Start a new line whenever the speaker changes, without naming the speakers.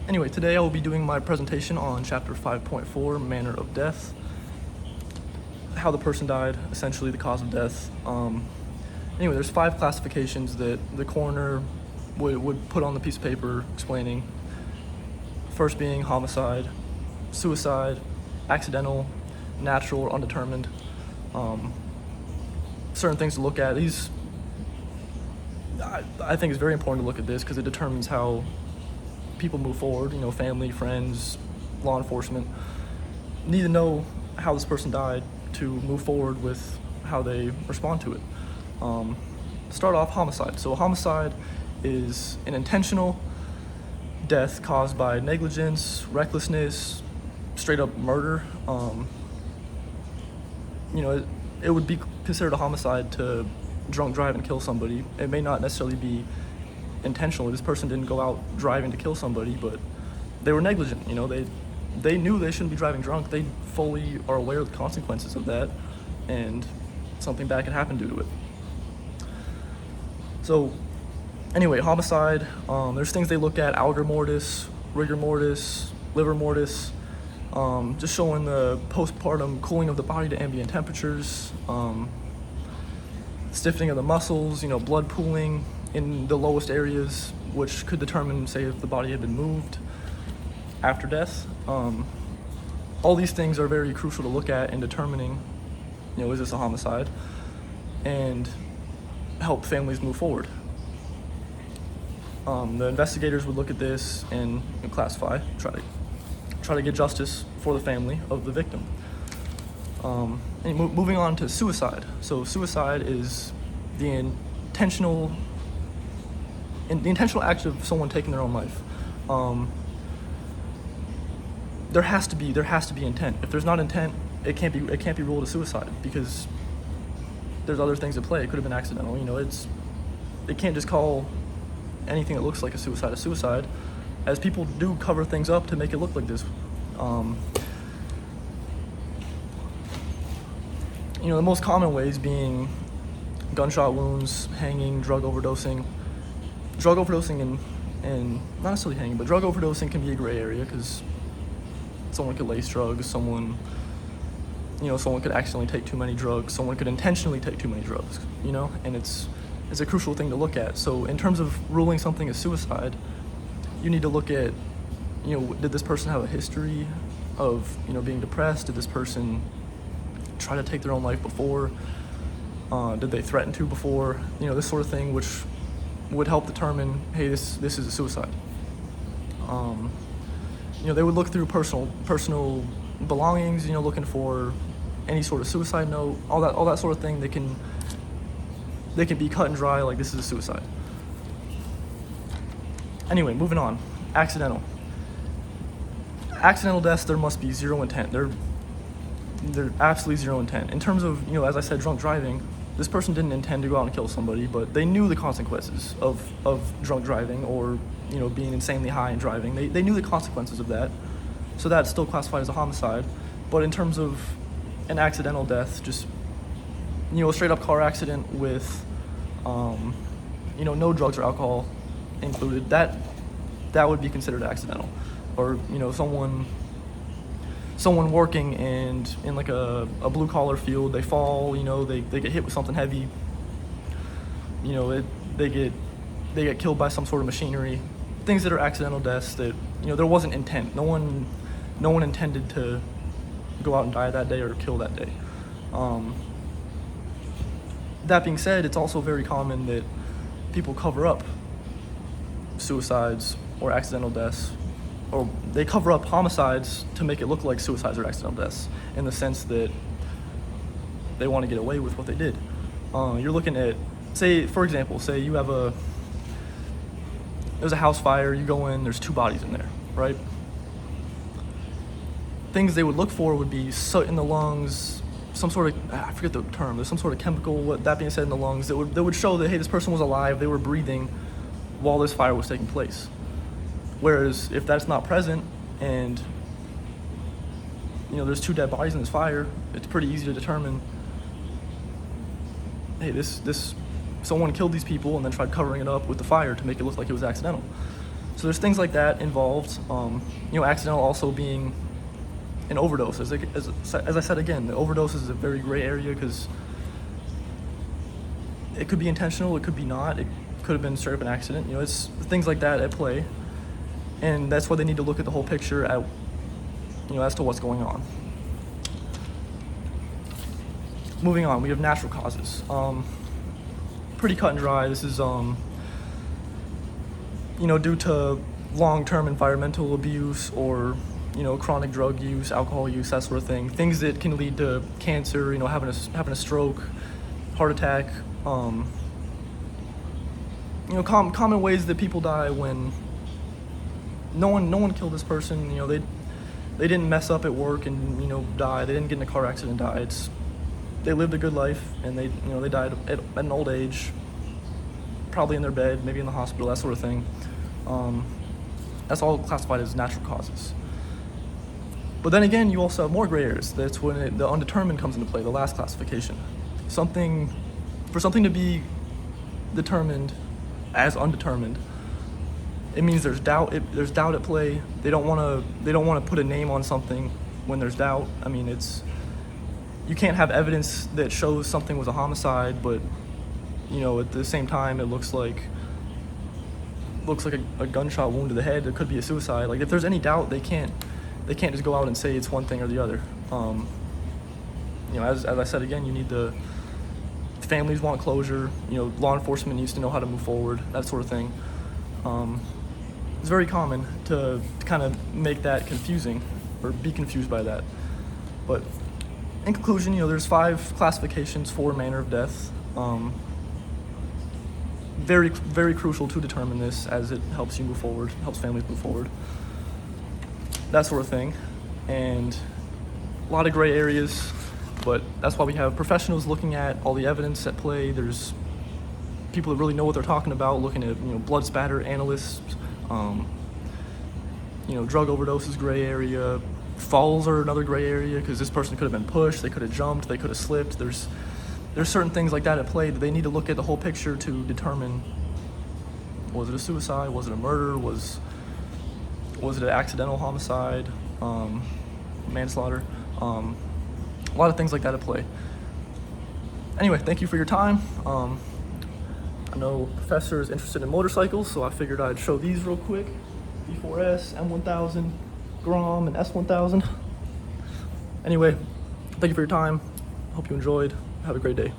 Anyway, today I will be doing my presentation on chapter 5.4, Manner of Death, how the person died, essentially the cause of death. Anyway, there's 5 classifications that the coroner would put on the piece of paper explaining. First being homicide, suicide, accidental, natural, or undetermined. Certain things to look at. I think it's very important to look at this because it determines how people move forward. Family, friends, law enforcement need to know how this person died to move forward with how they respond to it. Start off homicide. So a homicide is an intentional death caused by negligence, recklessness, straight up murder. It would be considered a homicide to drunk drive and kill somebody. It may not necessarily be intentional. This person didn't go out driving to kill somebody, but they were negligent. They knew they shouldn't be driving drunk. They fully are aware of the consequences of that, and something bad could happen due to it. So anyway, homicide, there's things they look at: algor mortis, rigor mortis, liver mortis, just showing the postpartum cooling of the body to ambient temperatures, stiffening of the muscles, blood pooling in the lowest areas, which could determine, say, if the body had been moved after death. All these things are very crucial to look at in determining, is this a homicide, and help families move forward. The investigators would look at this and classify, try to get justice for the family of the victim. Moving on to suicide. So suicide is the intentional act of someone taking their own life. There has to be intent. If there's not intent, it can't be ruled a suicide because there's other things at play. It could have been accidental. It can't just call anything that looks like a suicide, as people do cover things up to make it look like this. The most common ways being gunshot wounds, hanging, drug overdosing. Drug overdosing and not necessarily hanging, but drug overdosing can be a gray area because someone could lace drugs, someone could accidentally take too many drugs, someone could intentionally take too many drugs, and it's a crucial thing to look at. So in terms of ruling something as suicide, you need to look at, did this person have a history of, being depressed? Did this person try to take their own life before? Did they threaten to before? This sort of thing, which would help determine, hey, this is a suicide. They would look through personal belongings, looking for any sort of suicide note, all that sort of thing. They can be cut and dry, like this is a suicide. Anyway, moving on. Accidental deaths, there must be zero intent. They're absolutely zero intent. In terms of, as I said, drunk driving, this person didn't intend to go out and kill somebody, but they knew the consequences of drunk driving or, being insanely high and driving. They knew the consequences of that, so that's still classified as a homicide. But in terms of an accidental death, just, a straight up car accident with, no drugs or alcohol included, that would be considered accidental. Or, someone working and in like a blue collar field, they fall, they get hit with something heavy, they get killed by some sort of machinery, things that are accidental deaths that, there wasn't intent. No one intended to go out and die that day or kill that day. That being said, it's also very common that people cover up suicides or accidental deaths, or they cover up homicides to make it look like suicides or accidental deaths, in the sense that they want to get away with what they did. You're looking at, for example, there's a house fire, you go in, there's 2 bodies in there, right? Things they would look for would be soot in the lungs, some sort of, I forget the term, there's some sort of chemical, that being said, in the lungs that would show that, hey, this person was alive, they were breathing while this fire was taking place. Whereas if that's not present and, there's 2 dead bodies in this fire, it's pretty easy to determine, hey, someone killed these people and then tried covering it up with the fire to make it look like it was accidental. So there's things like that involved. Accidental also being an overdose. As I said again, the overdose is a very gray area because it could be intentional, it could be not, it could have been straight up an accident. It's things like that at play, and that's why they need to look at the whole picture as to what's going on. Moving on, we have natural causes. Pretty cut and dry. This is due to long-term environmental abuse or chronic drug use, alcohol use, that sort of thing. Things that can lead to cancer, having a stroke, heart attack. Common ways that people die when no one killed this person. They didn't mess up at work and die. They didn't get in a car accident and die. They lived a good life and they died at an old age, probably in their bed, maybe in the hospital, that sort of thing. That's all classified as natural causes. But then again, you also have more gray areas. That's when the undetermined comes into play, the last classification. For something to be determined as undetermined, it means there's doubt. There's doubt at play. They don't want to put a name on something when there's doubt. I mean, you can't have evidence that shows something was a homicide, but at the same time, it looks like a gunshot wound to the head. It could be a suicide. Like if there's any doubt, they can't just go out and say it's one thing or the other. As I said again, you need the families want closure. Law enforcement needs to know how to move forward, that sort of thing. It's very common to kind of make that confusing or be confused by that. But in conclusion, there's 5 classifications for manner of death. Very, very crucial to determine this as it helps you move forward, helps families move forward, that sort of thing. And a lot of gray areas, but that's why we have professionals looking at all the evidence at play. There's people that really know what they're talking about, looking at blood spatter analysts. Drug overdoses, gray area. Falls are another gray area because this person could have been pushed, they could have jumped, they could have slipped. There's certain things like that at play that they need to look at the whole picture to determine, was it a suicide, was it a murder, was it an accidental homicide, manslaughter, a lot of things like that at play. Anyway, thank you for your time. I know Professor is interested in motorcycles, so I figured I'd show these real quick. V4S, M1000, Grom, and S1000. Anyway, thank you for your time. Hope you enjoyed. Have a great day.